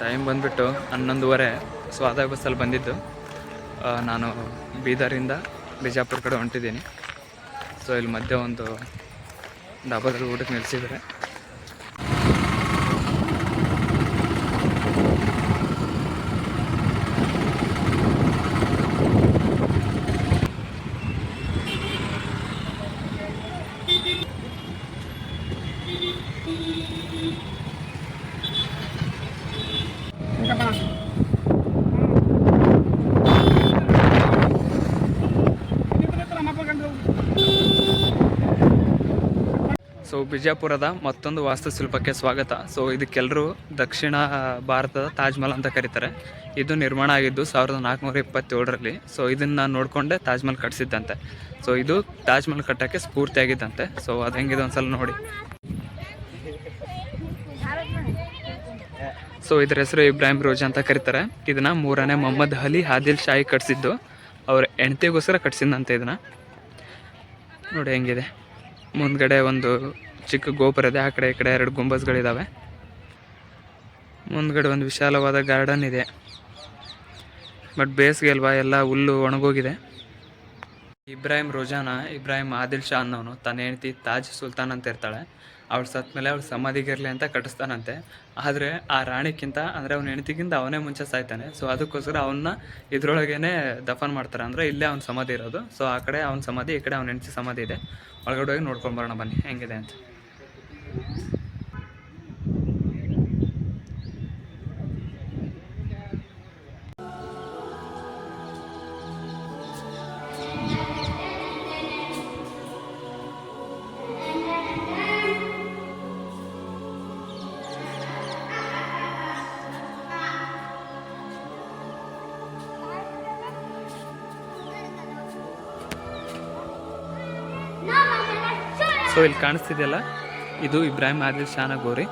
Time ಬಂದುಬಿಟ್ಟು 11:30. So ಅದೇ ಬಸ್ಸಲ್ಲಿ ಬಂದಿದ್ದು. ನಾನು ಬೀದರಿಂದ ಬಿಜಾಪುರ ಕಡೆ ಹೊಂಟಿದ್ದೀನಿ. ಸೊ ಇಲ್ಲಿ ಮಧ್ಯೆ ಒಂದು ಡಾಬಾದಲ್ಲಿ ಊಟಕ್ಕೆ ನಿಲ್ಲಿಸಿದ್ದಾರೆ. ಸೊ ಬಿಜಾಪುರದ ಮತ್ತೊಂದು ವಾಸ್ತುಶಿಲ್ಪಕ್ಕೆ ಸ್ವಾಗತ. ಸೊ ಇದಕ್ಕೆಲ್ಲರೂ ದಕ್ಷಿಣ ಭಾರತದ ತಾಜ್ ಮಹಲ್ ಅಂತ ಕರೀತಾರೆ. ಇದು ನಿರ್ಮಾಣ ಆಗಿದ್ದು 1427ರಲ್ಲಿ. ಸೊ ಇದನ್ನು ನೋಡಿಕೊಂಡೆ ತಾಜ್ ಮಹಲ್ ಕಟ್ಟಿಸಿದ್ದಂತೆ. ಸೊ ಇದು ತಾಜ್ ಮಹಲ್ ಕಟ್ಟೋಕ್ಕೆ ಸ್ಫೂರ್ತಿಯಾಗಿದ್ದಂತೆ. ಸೊ ಅದು ಹೆಂಗಿದೆ ಒಂದ್ಸಲ ನೋಡಿ. ಸೊ ಇದ್ರ ಹೆಸರು ಇಬ್ರಾಹಿಂ ರೋಜಾ ಅಂತ ಕರೀತಾರೆ. ಇದನ್ನು 3ನೇ ಮೊಹಮ್ಮದ್ ಅಲಿ ಆದಿಲ್ ಶಾಹಿ ಕಟ್ಟಿಸಿದ್ದು. ಅವ್ರ ಹೆಂಡತಿಗೋಸ್ಕರ ಕಟ್ಸಿದಂತೆ ಇದನ್ನು ನೋಡಿ ಹೆಂಗಿದೆ. ಮುಂದ್ಗಡೆ ಒಂದು ಚಿಕ್ಕ ಗೋಪುರ ಇದೆ. ಆ ಕಡೆ ಈ ಕಡೆ 2 ಗುಂಬಸ್ಗಳಿದ್ದಾವೆ. ಮುಂದ್ಗಡೆ ಒಂದು ವಿಶಾಲವಾದ ಗಾರ್ಡನ್ ಇದೆ. ಬಟ್ ಬೇಸಿಗೆ ಅಲ್ವಾ, ಎಲ್ಲ ಹುಲ್ಲು ಒಣಗೋಗಿದೆ. ಇಬ್ರಾಹಿಂ ರೋಜಾನ ಇಬ್ರಾಹಿಂ ಆದಿಲ್ ಶಾ ಅನ್ನೋನು ತನ್ನ ಹೆಂಡತಿ ತಾಜ್ ಸುಲ್ತಾನ್ ಅಂತ ಇರ್ತಾಳೆ. ಅವಳು ಸತ್ತ ಮೇಲೆ ಅವಳು ಸಮಾಧಿಗಿರಲಿ ಅಂತ ಕಟ್ಟಿಸ್ತಾನಂತೆ. ಆದರೆ ಆ ರಾಣಿಗಿಂತ ಅಂದರೆ ಅವನ ಹೆಂಡತಿಗಿಂತ ಅವನೇ ಮುಂಚೆ ಸಾಯ್ತಾನೆ. ಸೊ ಅದಕ್ಕೋಸ್ಕರ ಅವನ್ನ ಇದ್ರೊಳಗೇನೆ ದಫನ್ ಮಾಡ್ತಾರೆ. ಅಂದರೆ ಇಲ್ಲೇ ಅವ್ನ ಸಮಾಧಿ ಇರೋದು. ಸೊ ಆ ಕಡೆ ಅವನ ಸಮಾಧಿ, ಈ ಕಡೆ ಅವನ ಹೆಂಡತಿ ಸಮಾಧಿ ಇದೆ. ಒಳಗಡೆ ಹೋಗಿ ನೋಡ್ಕೊಂಡು ಬರೋಣ ಬನ್ನಿ ಹೆಂಗಿದೆ ಅಂತ. ಸೊ ಇಲ್ಲಿ ಕಾಣಿಸ್ತಿದೆಯಲ್ಲ, ಇದು ಇಬ್ರಾಹಿಂ ಆದಿಲ್ ಶಾನ ಗೋರಿ.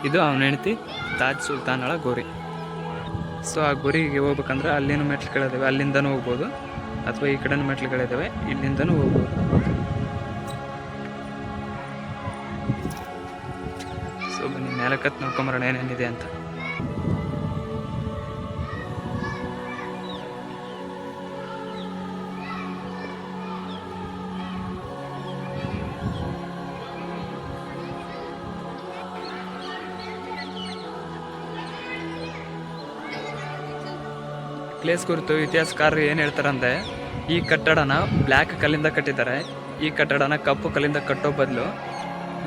ಇದು ಅವನ ಹೆಂಡತಿ ತಾಜ್ ಸುಲ್ತಾನಳ ಗೋರಿ. ಸೊ ಆ ಗೋರಿಗೆ ಹೋಗ್ಬೇಕಂದ್ರೆ ಅಲ್ಲಿನೂ ಮೆಟ್ಲುಗಳಿದ್ದಾವೆ, ಅಲ್ಲಿಂದನೂ ಹೋಗ್ಬೋದು. ಅಥವಾ ಈ ಕಡೆನೂ ಮೆಟ್ಲುಗಳಿದ್ದಾವೆ, ಇಲ್ಲಿಂದನೂ ಹೋಗ್ಬೋದು. ಸೊ ಬನ್ನಿ ಮೇಲಕ್ಕತ್ತು ನೋಡ್ಕೊಂಬರೋಣ ಏನೇನಿದೆ ಅಂತ. ಪ್ಲೇಸ್ ಕುರಿತು ಇತಿಹಾಸಕಾರರು ಏನು ಹೇಳ್ತಾರಂದರೆ, ಈ ಕಟ್ಟಡನ ಬ್ಲ್ಯಾಕ್ ಕಲ್ಲಿಂದ ಕಟ್ಟಿದ್ದಾರೆ. ಈ ಕಟ್ಟಡನ ಕಪ್ಪು ಕಲ್ಲಿಂದ ಕಟ್ಟೋ ಬದಲು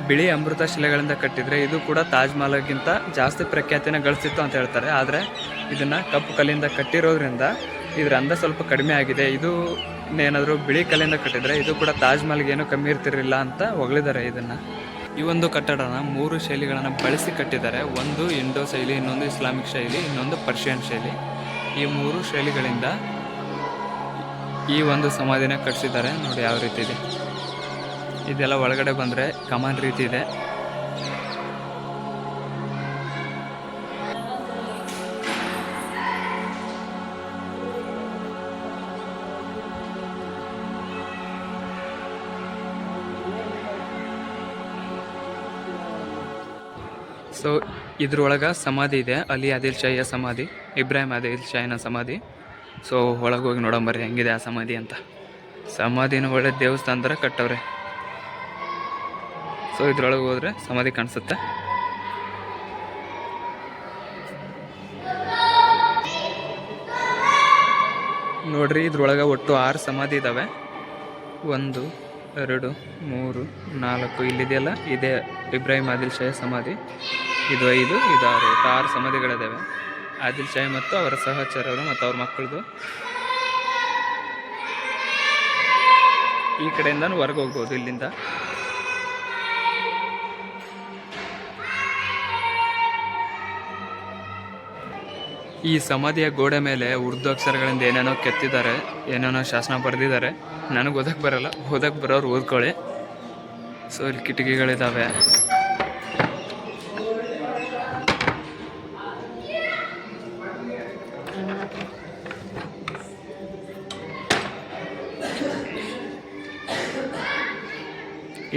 ಬಿಳಿ ಅಮೃತ ಶಿಲೆಗಳಿಂದ ಕಟ್ಟಿದರೆ ಇದು ಕೂಡ ತಾಜ್ ಮಹಲ್ಗಿಂತ ಜಾಸ್ತಿ ಪ್ರಖ್ಯಾತಿನ ಗಳಿಸ್ತಿತ್ತು ಅಂತ ಹೇಳ್ತಾರೆ. ಆದರೆ ಇದನ್ನು ಕಪ್ಪು ಕಲ್ಲಿಂದ ಕಟ್ಟಿರೋದ್ರಿಂದ ಇದರ ಅಂದ ಸ್ವಲ್ಪ ಕಡಿಮೆ ಆಗಿದೆ. ಇದು ಏನಾದರೂ ಬಿಳಿ ಕಲ್ಲಿಂದ ಕಟ್ಟಿದರೆ ಇದು ಕೂಡ ತಾಜ್ ಮಹಲ್ಗೆ ಏನೂ ಕಮ್ಮಿ ಇರ್ತಿರಲಿಲ್ಲ ಅಂತ ಹೊಗಳಿದ್ದಾರೆ ಇದನ್ನು. ಈ ಒಂದು ಕಟ್ಟಡನ 3 ಶೈಲಿಗಳನ್ನು ಬಳಸಿ ಕಟ್ಟಿದ್ದಾರೆ. ಒಂದು ಇಂಡೋ ಶೈಲಿ, ಇನ್ನೊಂದು ಇಸ್ಲಾಮಿಕ್ ಶೈಲಿ, ಇನ್ನೊಂದು ಪರ್ಷಿಯನ್ ಶೈಲಿ. ಈ 3 ಶೈಲಿಗಳಿಂದ ಈ ಒಂದು ಸಮಾಧಿನ ಕಟ್ಟಿಸಿದ್ದಾರೆ. ನೋಡಿ ಯಾವ ರೀತಿ ಇದೆ. ಇದೆಲ್ಲ ಒಳಗಡೆ ಬಂದರೆ ಕಮಾನ್ ರೀತಿ ಇದೆ. ಸೊ ಇದ್ರೊಳಗೆ ಸಮಾಧಿ ಇದೆ, ಅಲಿ ಆದಿಲ್ ಶಾಹಿಯ ಸಮಾಧಿ, ಇಬ್ರಾಹಿಂ ಆದಿಲ್ ಶಾಹಿನ ಸಮಾಧಿ. ಸೊ ಒಳಗೆ ಹೋಗಿ ನೋಡಂಬರ್ರಿ ಹೆಂಗಿದೆ ಆ ಸಮಾಧಿ ಅಂತ. ಸಮಾಧಿನ ಒಳ್ಳೆ ದೇವಸ್ಥಾನ ಥರ ಕಟ್ಟವ್ರೆ. ಸೊ ಇದ್ರೊಳಗೆ ಹೋದರೆ ಸಮಾಧಿ ಕಾಣಿಸುತ್ತೆ. ನೋಡ್ರಿ, ಇದ್ರೊಳಗೆ ಒಟ್ಟು 6 ಸಮಾಧಿ ಇದ್ದಾವೆ. 1 2 3 4 ಇಲ್ಲಿದೆಯಲ್ಲ, ಇದೇ ಇಬ್ರಾಹಿಂ ಆದಿಲ್ ಶಾಹಿ ಸಮಾಧಿ. ಇದು 5, ಇದು 6, ಒಟ್ಟು 6 ಸಮಾಧಿಗಳಿದ್ದಾವೆ. ಆದಿಲ್ ಶಾಹಿ ಮತ್ತು ಅವರ ಸಹಚರರು ಮತ್ತು ಅವ್ರ ಮಕ್ಕಳದು. ಈ ಕಡೆಯಿಂದ ಹೊರಗೆ ಹೋಗ್ಬೋದು ಇಲ್ಲಿಂದ. ಈ ಸಮಾಧಿಯ ಗೋಡೆ ಮೇಲೆ ಉರ್ದು ಅಕ್ಷರಗಳಿಂದ ಏನೇನೋ ಕೆತ್ತಿದ್ದಾರೆ, ಏನೇನೋ ಶಾಸನ ಬರೆದಿದ್ದಾರೆ. ನನಗೆ ಓದಕ್ಕೆ ಬರಲ್ಲ, ಓದಕ್ಕೆ ಬರೋರು ಓದ್ಕೊಳ್ಳಿ. ಸೊ ಇಲ್ಲಿ ಕಿಟಕಿಗಳಿದ್ದಾವೆ.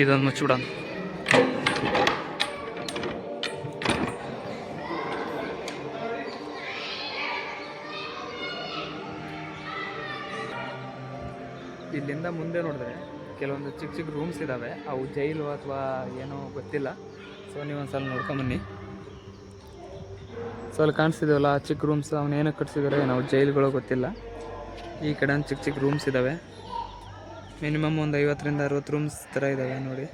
ಇದೊಂದು ಮುಚ್ಚಿಬಿಡೋಣ. ಇಲ್ಲಿಂದ ಮುಂದೆ ನೋಡಿದ್ರೆ ಕೆಲವೊಂದು ಚಿಕ್ಕ ಚಿಕ್ಕ ರೂಮ್ಸ್ ಇದ್ದಾವೆ, ಅವು ಜೈಲು ಅಥವಾ ಏನೋ ಗೊತ್ತಿಲ್ಲ. ಸೊ ನೀವು ಒಂದು ಸಲ ನೋಡ್ಕೊಂಬನ್ನಿ. ಸೊ ಅಲ್ಲಿ ಕಾಣಿಸ್ತಿದ್ದೇವಲ್ಲ ಆ ಚಿಕ್ಕ ರೂಮ್ಸ್, ಅವನೇನಕ್ಕೆ ಕಟ್ಸಿದ್ದಾರೆ ನಾವು ಜೈಲುಗಳು ಗೊತ್ತಿಲ್ಲ. ಈ ಕಡೆ ಒಂದು ಚಿಕ್ಕ ಚಿಕ್ಕ ರೂಮ್ಸ್ ಇದ್ದಾವೆ, ಮಿನಿಮಮ್ ಒಂದು 50ರಿಂದ 60 ರೂಮ್ಸ್ ಥರ ಇದ್ದಾವೆ ನೋಡಿ.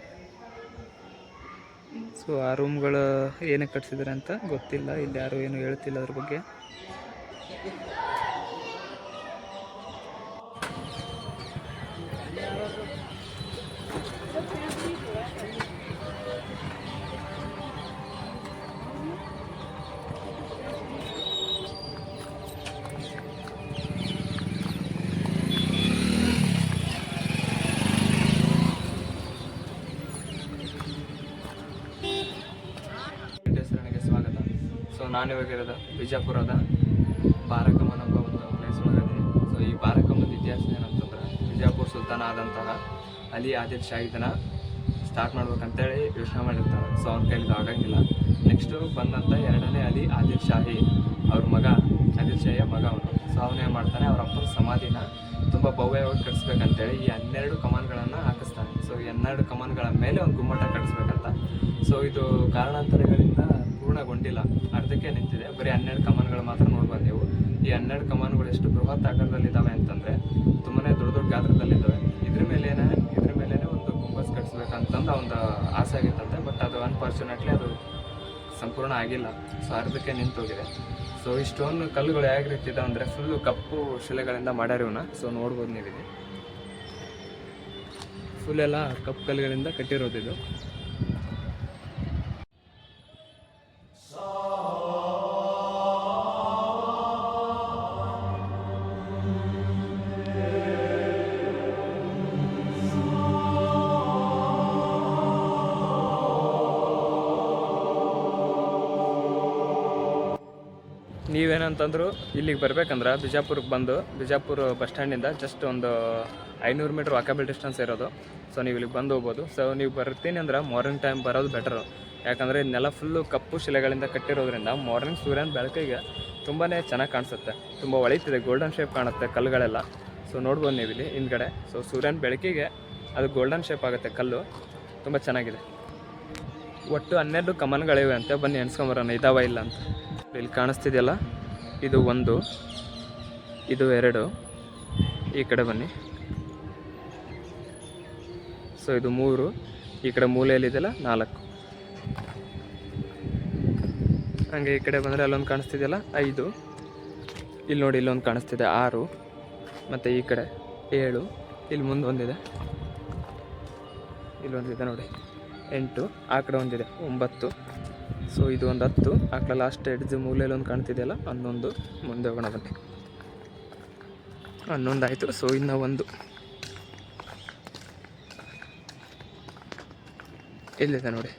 ಸೊ ಆ ರೂಮ್ಗಳು ಏನಕ್ಕೆ ಕಟ್ಸಿದ್ದಾರೆ ಅಂತ ಗೊತ್ತಿಲ್ಲ, ಇಲ್ಲಿ ಯಾರು ಏನು ಹೇಳ್ತಿಲ್ಲ ಅದ್ರ ಬಗ್ಗೆ. ಸ್ವಾಗತ. ಸೊ ನಾನಿವಾಗಿರೋದು ಬಿಜಾಪುರದ ಬಾರಕಮ್ಮನ ಎಂಬ ಒಂದು ಪ್ಲೇಸ್ ಒಳಗಡೆ. ಸೊ ಈ ಬಾರಕಮ್ಮನ ಇತಿಹಾಸ ಏನಂತಂದ್ರೆ, ಬಿಜಾಪುರ ಸುಲ್ತಾನ ಆದಂತಹ ಅಲಿ ಆದಿಲ್ ಶಾ ಇದನ್ನು ಸ್ಟಾರ್ಟ್ ಮಾಡ್ಬೇಕಂತೇಳಿ ಯೋಚನೆ ಮಾಡಿರ್ತಾರೆ. ಸೊ ಅವ್ನ ಕೈಲಿ ಆಗಂಗಿಲ್ಲ. ನೆಕ್ಸ್ಟು ಬಂದಂಥ ಎರಡನೇ ಅಲಿ ಆದಿಲ್ ಶಾಹಿ ಅವ್ರ ಮಗ, ಆದಿಲ್ ಶಾಹಿಯ ಮಗ ಅವನು. ಸೊ ಅವನೇನು ಮಾಡ್ತಾನೆ, ಅವ್ರ ಅಪ್ಪನ ಸಮಾಧಿನ ತುಂಬ ಭವ್ಯವಾಗಿ ಕಟ್ಟಿಸ್ಬೇಕಂತೇಳಿ ಈ 12 ಕಮಾನ್ಗಳನ್ನು ಹಾಕಿಸ್ತಾನೆ. ಸೊ ಈ 12 ಕಮಾನ್ಗಳ ಮೇಲೆ ಒಂದು ಗುಮ್ಮಟ ಕಟ್ಟಿಸ್ಬೇಕಂತ. ಸೊ ಇದು ಕಾರಣಾಂತರಗಳಿಂದ ಪೂರ್ಣಗೊಂಡಿಲ್ಲ, ಅರ್ಧಕ್ಕೆ ನಿಂತಿದೆ. ಬರೀ 12 ಕಮಾನ್ಗಳು ಮಾತ್ರ ನೋಡ್ಬೋದು ನೀವು. ಈ 12 ಕಮಾನ್ಗಳು ಎಷ್ಟು ಬೃಹತ್ ಆಕಾರದಲ್ಲಿದ್ದಾವೆ ಅಂತಂದರೆ ತುಂಬಾ ದೊಡ್ಡ ದೊಡ್ಡ ಗಾತ್ರದಲ್ಲಿದ್ದಾವೆ. ಇದ್ರ ಮೇಲೇನೆ ಒಂದು ಗುಂಬಸ್ ಕಟ್ಟಿಸ್ಬೇಕಂತಂದು ಒಂದು ಆಸೆ ಆಗಿತ್ತಂತೆ. ಬಟ್ ಅದು ಅನ್ಫಾರ್ಚುನೇಟ್ಲಿ ಅದು ಸಂಪೂರ್ಣ ಆಗಿಲ್ಲ. ಸೊ ಅರ್ಧಕ್ಕೆ ನಿಂತೋಗಿದೆ. ಸೊ ಇಷ್ಟೊಂದು ಕಲ್ಲುಗಳು ಯಾವ ರೀತಿ ಇದಾವೆ ಅಂದರೆ ಫುಲ್ಲು ಕಪ್ಪು ಶಿಲೆಗಳಿಂದ ಮಾಡ್ಯಾರ ಇವನ್ನ. ಸೊ ನೋಡ್ಬೋದು ನೀವಿದೆ, ಫುಲ್ ಎಲ್ಲ ಕಪ್ಪು ಕಲ್ಲುಗಳಿಂದ ಕಟ್ಟಿರೋದಿದು. ನೀವೇನಂತಂದ್ರು ಇಲ್ಲಿಗೆ ಬರ್ಬೇಕಂದ್ರೆ ಬಿಜಾಪುರಕ್ಕೆ ಬಂದು ಬಿಜಾಪುರ ಬಸ್ ಸ್ಟ್ಯಾಂಡಿಂದ ಜಸ್ಟ್ ಒಂದು 500 ಮೀಟ್ರ್ ವಾಕಬಲ್ ಡಿಸ್ಟೆನ್ಸ್ ಇರೋದು. ಸೊ ನೀವು ಇಲ್ಲಿಗೆ ಬಂದು ಹೋಗ್ಬೋದು. ಸೊ ನೀವು ಬರ್ತೀನಿ ಅಂದ್ರೆ ಮಾರ್ನಿಂಗ್ ಟೈಮ್ ಬರೋದು ಬೆಟರು. ಯಾಕಂದರೆ ಇದನ್ನೆಲ್ಲ ಫುಲ್ಲು ಕಪ್ಪು ಶಿಲೆಗಳಿಂದ ಕಟ್ಟಿರೋದ್ರಿಂದ ಮಾರ್ನಿಂಗ್ ಸೂರ್ಯನ ಬೆಳಕಿಗೆ ತುಂಬಾ ಚೆನ್ನಾಗಿ ಕಾಣಿಸುತ್ತೆ, ತುಂಬ ಹೊಳಿತಿದೆ, ಗೋಲ್ಡನ್ ಶೇಪ್ ಕಾಣುತ್ತೆ ಕಲ್ಲುಗಳೆಲ್ಲ. ಸೊ ನೋಡ್ಬೋದು ನೀವು ಇಲ್ಲಿ ಹಿಂದ್ಗಡೆ. ಸೊ ಸೂರ್ಯನ ಬೆಳಕಿಗೆ ಅದು ಗೋಲ್ಡನ್ ಶೇಪ್ ಆಗುತ್ತೆ ಕಲ್ಲು, ತುಂಬ ಚೆನ್ನಾಗಿದೆ. ಒಟ್ಟು 12 ಕಮಾನ್ಗಳಿವೆ ಅಂತ, ಬನ್ನಿ ಎಣ್ಸ್ಕೊಂಬರೋಣ ಇದಾವ ಇಲ್ಲ ಅಂತ. ಇಲ್ಲಿ ಕಾಣಿಸ್ತಿದೆಯಲ್ಲ, ಇದು 1, ಇದು 2, ಈ ಕಡೆ ಬನ್ನಿ. ಸೊ ಇದು 3, ಈ ಕಡೆ ಮೂಲೆಯಲ್ಲಿದೆಯಲ್ಲ 4. ಹಂಗೆ ಈ ಕಡೆ ಬಂದರೆ ಅಲ್ಲೊಂದು ಕಾಣಿಸ್ತಿದೆಯಲ್ಲ 5, ಇಲ್ಲಿ ನೋಡಿ ಇಲ್ಲೊಂದು ಕಾಣಿಸ್ತಿದೆ 6, ಮತ್ತು ಈ ಕಡೆ 7, ಇಲ್ಲಿ ಮುಂದೆ ಒಂದಿದೆ, ಇಲ್ಲೊಂದಿದೆ ನೋಡಿ 8, ಆ ಕಡೆ ಒಂದಿದೆ 9. ಸೊ ಇದು ಒಂದು 10, ಆ ಕಡೆ ಲಾಸ್ಟ್ ಎಡ್ಜ್ ಮೂಲೆಯಲ್ಲಿ ಒಂದು ಕಾಣ್ತಿದೆಯಲ್ಲ 11. ಮುಂದೆ ಹೋಗೋಣ ಬನ್ನಿ. 11 ಆಯಿತು. ಸೊ ಇನ್ನು 1 ಇಲ್ಲಿದೆ ನೋಡಿ,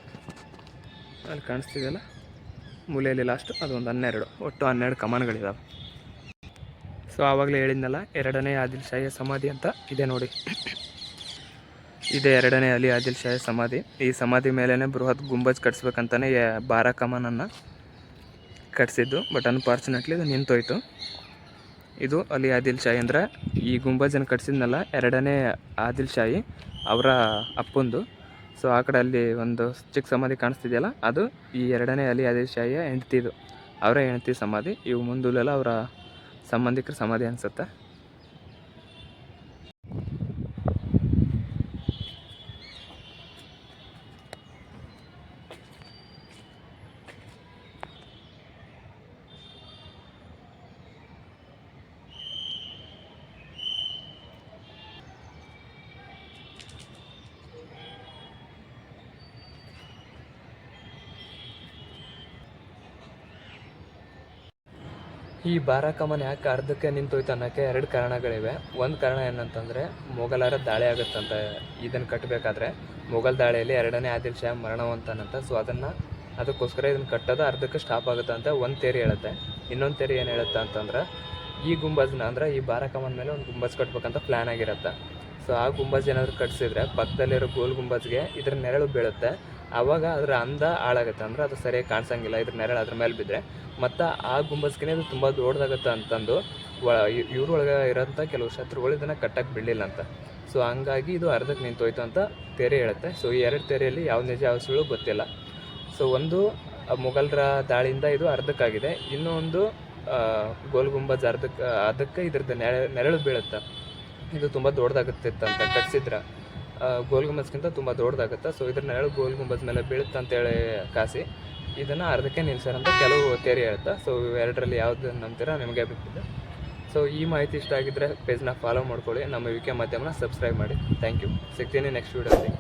ಅಲ್ಲಿ ಕಾಣಿಸ್ತಿದೆಯಲ್ಲ ಮೂಲೆಯಲ್ಲಿ ಲಾಸ್ಟ್, ಅದೊಂದು 12. ಒಟ್ಟು 12 ಕಮಾನ್ಗಳಿದ್ದಾವೆ. ಸೊ ಆವಾಗಲೇ ಹೇಳಿದ್ನಲ್ಲ, ಎರಡನೇ ಆದಿಲ್ ಶಾಹಿಯ ಸಮಾಧಿ ಅಂತ ಇದೆ ನೋಡಿ. ಇದೇ ಎರಡನೇ ಅಲಿ ಆದಿಲ್ ಶಾಹಿ ಸಮಾಧಿ. ಈ ಸಮಾಧಿ ಮೇಲೇ ಬೃಹತ್ ಗುಂಬಜ್ ಕಟ್ಸ್ಬೇಕಂತಾನೆ ಬಾರಾ ಕಮಾನನ್ನು ಕಟ್ಸಿದ್ದು. ಬಟ್ ಅನ್ಫಾರ್ಚುನೇಟ್ಲಿ ಇದು ನಿಂತೋಯ್ತು. ಇದು ಅಲಿ ಆದಿಲ್ ಶಾಹಿ ಅಂದರೆ ಈ ಗುಂಬಜನ್ನು ಕಟ್ಸಿದ್ನಲ್ಲ ಎರಡನೇ ಆದಿಲ್ ಶಾಹಿ ಅವರ ಅಪ್ಪಂದು. ಸೊ ಆ ಕಡೆ ಅಲ್ಲಿ ಒಂದು ಚಿಕ್ಕ ಸಮಾಧಿ ಕಾಣಿಸ್ತಿದೆಯಲ್ಲ, ಅದು ಈ ಎರಡನೇ ಅಲಿ ಆದಿಲ್ ಶಾಹಿಯ ಹೆಂಡ್ತಿದು, ಅವರ ಹೆಂಡ್ತಿ ಸಮಾಧಿ. ಇವು ಮುಂದೂಲೆಲ್ಲ ಅವರ ಸಂಬಂಧಿಕರ ಸಮಾಧಿ ಅನಿಸುತ್ತೆ. ಈ ಬಾರಾ ಕಮಾನ್ ಯಾಕೆ ಅರ್ಧಕ್ಕೆ ನಿಂತೋಯ್ತು ಅನ್ನೋಕ್ಕೆ 2 ಕಾರಣಗಳಿವೆ. ಒಂದು ಕಾರಣ ಏನಂತಂದರೆ ಮೊಘಲರ ದಾಳಿ ಆಗುತ್ತಂತ ಇದನ್ನು ಕಟ್ಟಬೇಕಾದ್ರೆ. ಮೊಘಲ್ ದಾಳಿಯಲ್ಲಿ ಎರಡನೇ ಆದಿಲ್ ಶಾ ಮರಣವಂತನಂತ. ಸೊ ಅದಕ್ಕೋಸ್ಕರ ಇದನ್ನು ಕಟ್ಟೋದು ಅರ್ಧಕ್ಕೆ ಸ್ಟಾಪ್ ಆಗುತ್ತೆ ಅಂತ ಒಂದು ಥಿಯರಿ ಹೇಳುತ್ತೆ. ಇನ್ನೊಂದು ಥಿಯರಿ ಏನು ಹೇಳುತ್ತೆ ಅಂತಂದ್ರೆ, ಈ ಗುಂಬಜ್ನ ಅಂದರೆ ಈ ಬಾರಾ ಕಮಾನ್ ಮೇಲೆ ಒಂದು ಗುಂಬಜ್ ಕಟ್ಬೇಕಂತ ಪ್ಲ್ಯಾನ್ ಆಗಿರುತ್ತೆ. ಸೊ ಆ ಗುಂಬಜ್ ಏನಾದರೂ ಕಟ್ಸಿದ್ರೆ ಪಕ್ಕದಲ್ಲಿರೋ ಗೋಲ್ ಗುಂಬಜ್ಗೆ ಇದ್ರ ನೆರಳು ಬೀಳುತ್ತೆ. ಆವಾಗ ಅದರ ಅಂದ ಹಾಳಾಗುತ್ತೆ, ಅಂದರೆ ಅದು ಸರಿಯಾಗಿ ಕಾಣಿಸಂಗಿಲ್ಲ ಇದ್ರ ನೆರಳು ಅದ್ರ ಮೇಲೆ ಬಿದ್ದರೆ. ಮತ್ತು ಆ ಗುಂಬಜ್ಗೆ ಅದು ತುಂಬ ದೊಡ್ಡದಾಗುತ್ತೆ ಅಂತಂದು ಇವ್ರೊಳಗೆ ಇರೋಂಥ ಕೆಲವು ಶತ್ರುಗಳು ಇದನ್ನು ಕಟ್ಟಕ್ಕೆ ಬಿಡಲಿಲ್ಲ ಅಂತ. ಸೊ ಹಂಗಾಗಿ ಇದು ಅರ್ಧಕ್ಕೆ ನಿಂತೋಯ್ತು ಅಂತ ತೆರೆ ಹೇಳುತ್ತೆ. ಸೊ ಈ 2 ತೆರೆಯಲ್ಲಿ ಯಾವ ನಿಜ ಯಾವ ಸುಳ್ಳು ಗೊತ್ತಿಲ್ಲ. ಸೊ ಒಂದು ಮೊಘಲರ ದಾಳಿಯಿಂದ ಇದು ಅರ್ಧಕ್ಕಾಗಿದೆ, ಇನ್ನೂ ಒಂದು ಗೋಲ್ ಗುಂಬಜ್ ಅದಕ್ಕೆ ಇದ್ರದ್ದು ನೆರಳು ಬೀಳುತ್ತೆ. ಇದು ತುಂಬ ದೊಡ್ಡದಾಗುತ್ತಿತ್ತಂತ ಕಟ್ಸಿದ್ರೆ ಗೋಲ್ ಗುಂಬಜ್ಗಿಂತ ತುಂಬ ದೊಡ್ಡದಾಗುತ್ತೆ. ಸೊ ಇದ್ರ ನೆರಳು ಗೋಲ್ ಗುಂಬಜ್ ಮೇಲೆ ಬೀಳುತ್ತೆ ಅಂತೇಳಿ ಕಾಸಿ ಇದನ್ನು ಅರ್ಧಕ್ಕೆ ನಿಲ್ಸಾರಂತ ಕೆಲವು ಥಿಯರಿ ಹೇಳ್ತಾ. ಸೊ ಇವೆರಡರಲ್ಲಿ ಯಾವುದು ನಂಬ್ತೀರಾ ನಿಮಗೆ ಬಿಟ್ಟಿದೆ. ಸೊ ಈ ಮಾಹಿತಿ ಇಷ್ಟ ಆಗಿದ್ದರೆ ಪೇಜ್ನ ಫಾಲೋ ಮಾಡ್ಕೊಳ್ಳಿ, ನಮ್ಮ ವಿಕೆ ಮಾಧ್ಯಮನ ಸಬ್ಸ್ಕ್ರೈಬ್ ಮಾಡಿ. Thank you. ಸಿಗ್ತೀನಿ ನೆಕ್ಸ್ಟ್ ವೀಡಿಯೋದಲ್ಲಿ.